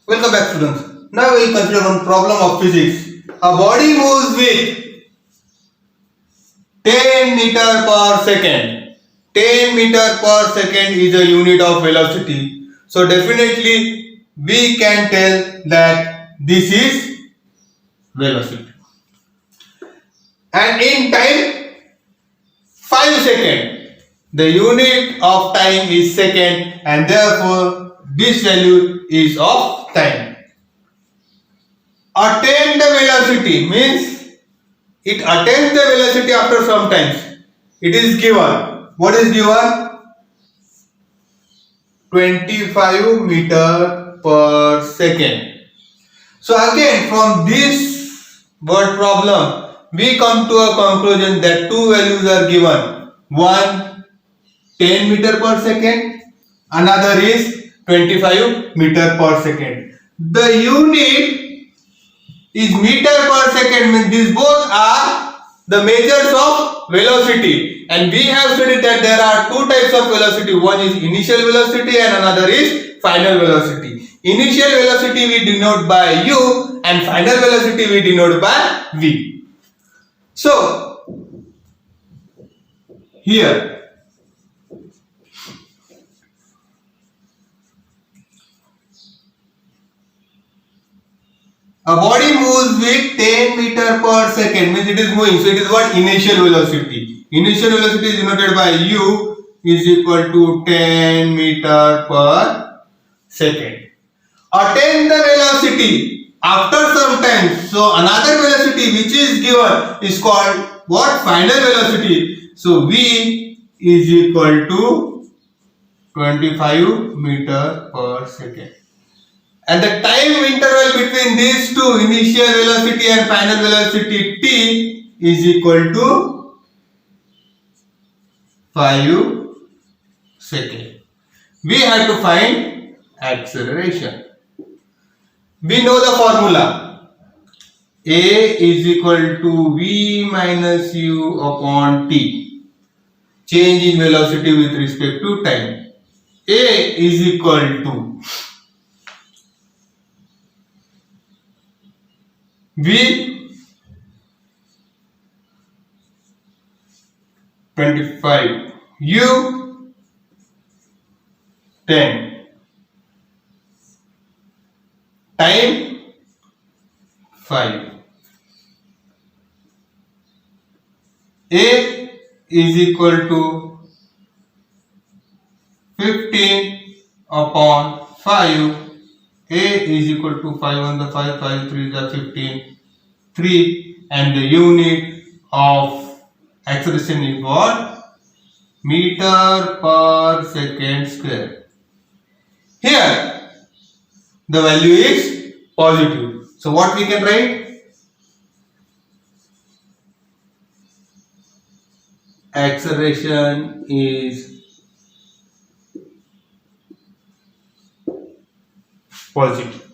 Welcome back, students. Now we will consider one problem of physics. A body moves with 10 meter per second. 10 meter per second is a unit of velocity. So definitely we can tell that this is velocity. And in time 5 seconds. The unit of time is second and therefore this value is of time. Attain the velocity means it attains the velocity after some times. It is given. What is given? 25 meter per second. So again from this word problem we come to a conclusion that two values are given. One 10 meter per second, another is 25 meter per second. The unit is meter per second, means these both are the measures of velocity, and we have studied that there are two types of velocity. One is initial velocity and another is final velocity. Initial velocity we denote by u and final velocity we denote by v. So here a body moves with 10 meter per second, means it is moving. So it is what? Initial velocity. Initial velocity is denoted by u is equal to 10 meter per second. Attain the velocity after some time. So another velocity which is given is called what? Final velocity. So v is equal to 25 meter per second. And the time interval between these two, initial velocity and final velocity t, is equal to 5 seconds. We have to find acceleration. We know the formula. A is equal to v minus u upon t. Change in velocity with respect to time. A is equal to v 25 u 10 time 5. A is equal to 15 upon 5. A is equal to 5 on the 5, 5 3 is 15, 3, and the unit of acceleration is what? Meter per second square. Here the value is positive. So what we can write? Acceleration is positive.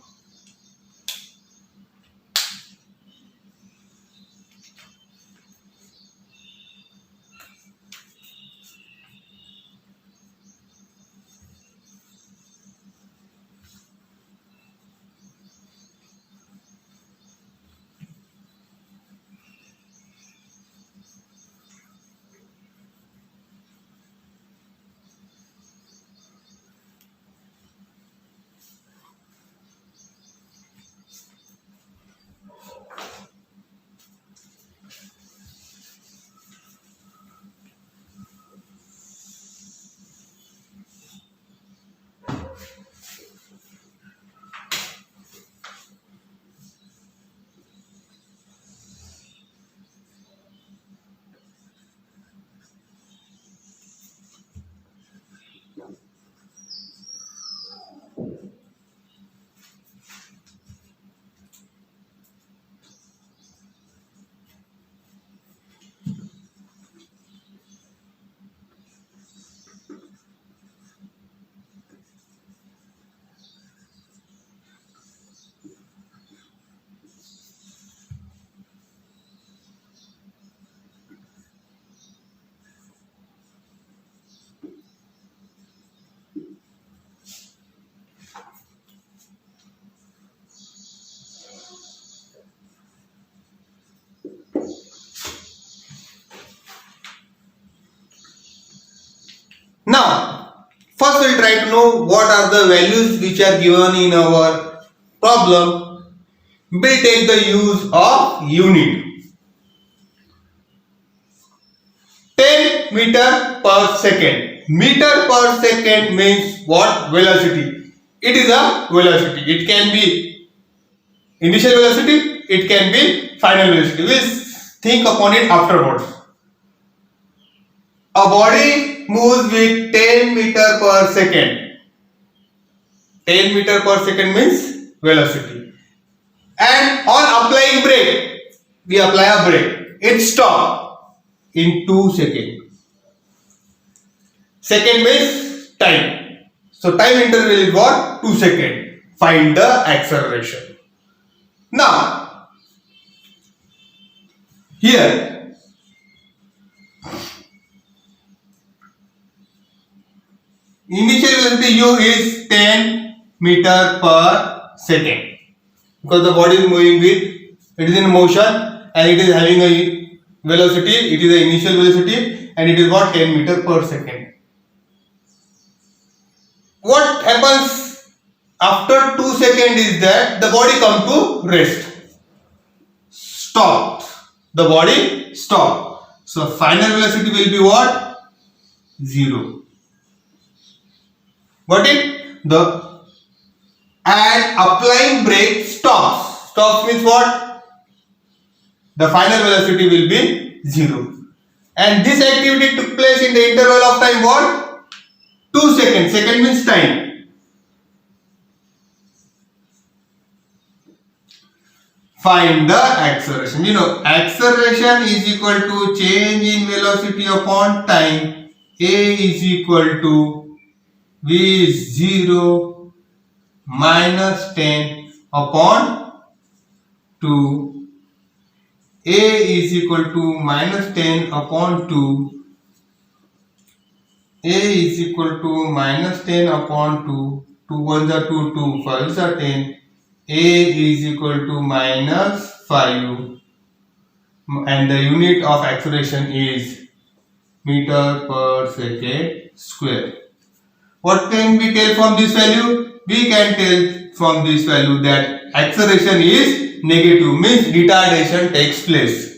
Now, first we'll try to know what are the values which are given in our problem. We'll take the use of unit. 10 meter per second. Meter per second means what? Velocity. It is a velocity. It can be initial velocity, it can be final velocity. We'll think upon it afterwards. A body moves with 10 meter per second. 10 meter per second means velocity. And on applying brake, we apply a brake. It stops in 2 seconds. Second means time. So time interval is what? 2 seconds. Find the acceleration. Now, here initial velocity u is 10 meter per second because the body is moving with, it is in motion and it is having a velocity, it is the initial velocity and it is what? 10 meter per second. What happens after 2 seconds is that the body comes to rest. Stop. The body stop. So final velocity will be what? 0. Got it? The and applying brake stops. Stops means what? The final velocity will be 0. And this activity took place in the interval of time what? 2 seconds. Second means time. Find the acceleration. You know, acceleration is equal to change in velocity upon time. A is equal to V is 0 minus 10 upon 2. A is equal to minus 10 upon 2. A is equal to minus 10 upon 2. 2 1s are 2, 2 5s are 10. A is equal to minus 5 and the unit of acceleration is meter per second square. What can we tell from this value? We can tell from this value that acceleration is negative, means retardation takes place.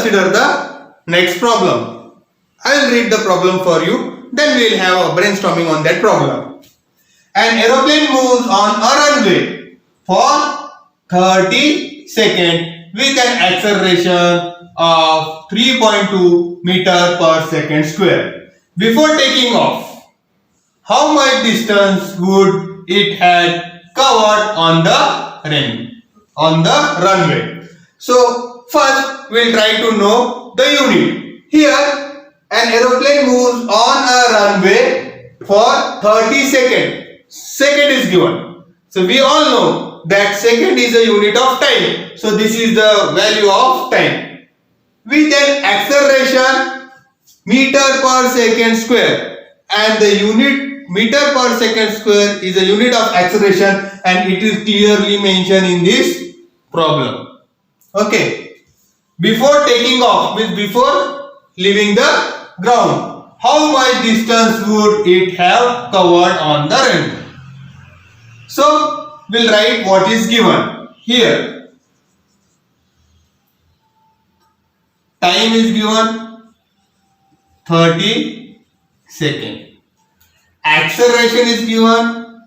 consider the next problem. I will read the problem for you, then we will have a brainstorming on that problem. An aeroplane moves on a runway for 30 seconds with an acceleration of 3.2 meter per second square. Before taking off, how much distance would it had covered on the runway? So first we'll try to know the unit. Here an aeroplane moves on a runway for 30 seconds. Second is given. So we all know that second is a unit of time. So this is the value of time. With an acceleration meter per second square, and the unit meter per second square is a unit of acceleration, and it is clearly mentioned in this problem. Okay. Before taking off, means before leaving the ground, how much distance would it have covered on the runway? So we'll write what is given here. Time is given 30 seconds. Acceleration is given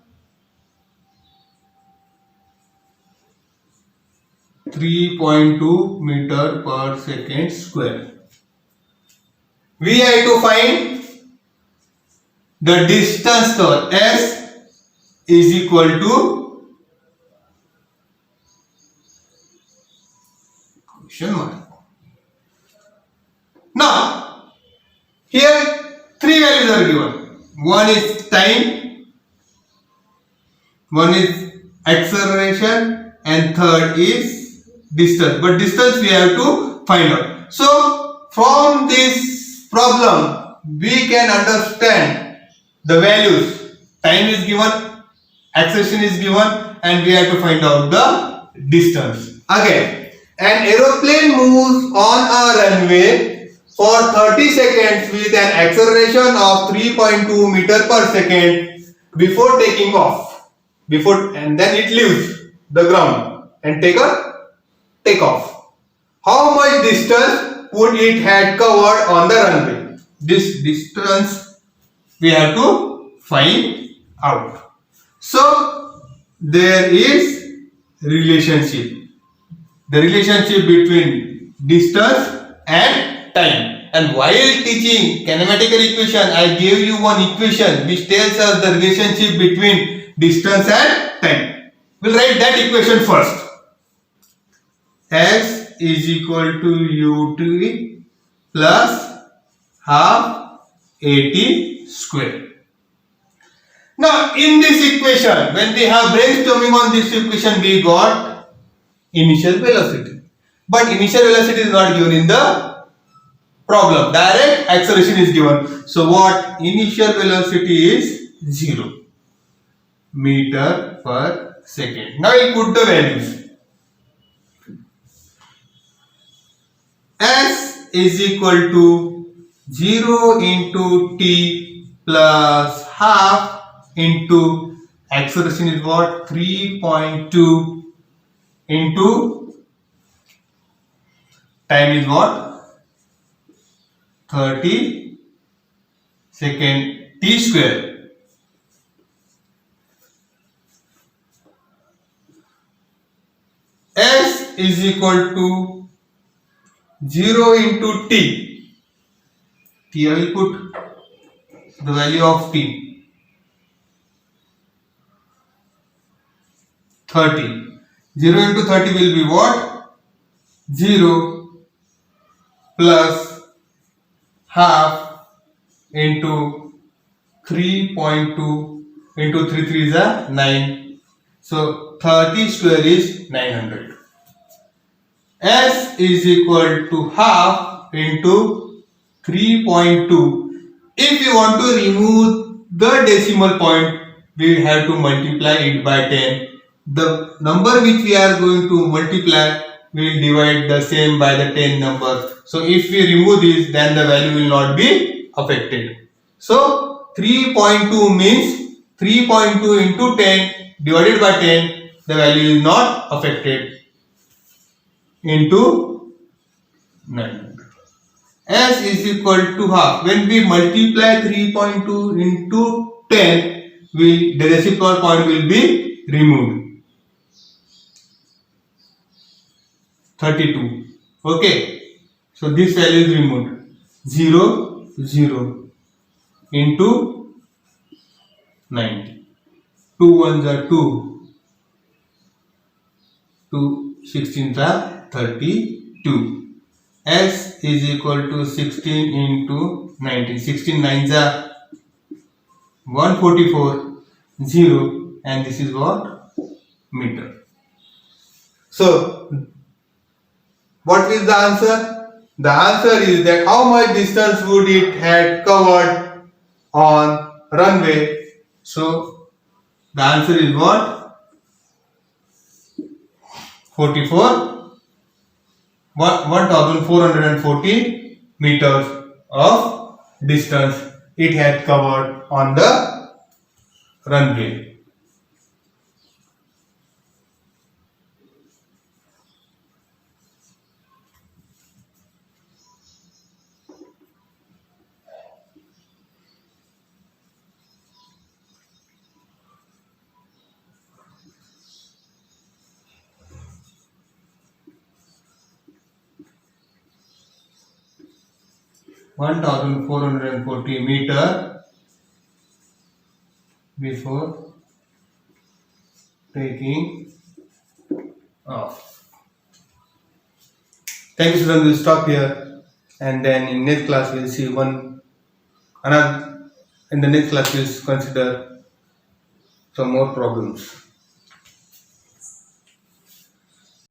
3.2 meter per second square. We have to find the distance covered. S is equal to question mark. Now here three values are given. One is time, one is acceleration, and third is distance. But distance we have to find out. So from this problem we can understand the values. Time is given, acceleration is given, and we have to find out the distance. Again, an aeroplane moves on a runway for 30 seconds with an acceleration of 3.2 meter per second before taking off. And then it leaves the ground and take off. How much distance would it had covered on the runway? This distance we have to find out. So there is relationship. The relationship between distance and time. And while teaching kinematical equation, I gave you one equation which tells us the relationship between distance and time. We'll write that equation first. X is equal to ut plus half at square. Now in this equation, when we have brainstorming on this equation, we got initial velocity. But initial velocity is not given in the problem. Direct acceleration is given. So what initial velocity is 0 meter per second. Now we put the values. S is equal to 0 into t plus half into acceleration is what? 3.2 into time is what? 30 second t square. S is equal to 0 into t. T I will put the value of t. 30. 0 into 30 will be what? 0 plus half into 3.2 into 3 3 is a 9. So 30 square is 900. S is equal to half into 3.2. If you want to remove the decimal point, we have to multiply it by 10. The number which we are going to multiply, we will divide the same by the 10 number. So if we remove this, then the value will not be affected. So 3.2 means 3.2 into 10 divided by 10, the value is not affected into 900. S is equal to half. When we multiply 3.2 into 10, the decimal point will be removed. 32. Okay. So this value is removed. 0, 0 into 90. 2 ones are 2. 2 16s are 32. S is equal to 16 into 90. 16 nines are 144, 0, and this is what? Meter. So, what is the answer? The answer is that how much distance would it had covered on runway? So, the answer is what? 1440 meters of distance it had covered on the runway. (1440 meter) before taking off. Thank you, students. We'll stop here, and then in next class we'll see another. In the next class we'll consider some more problems.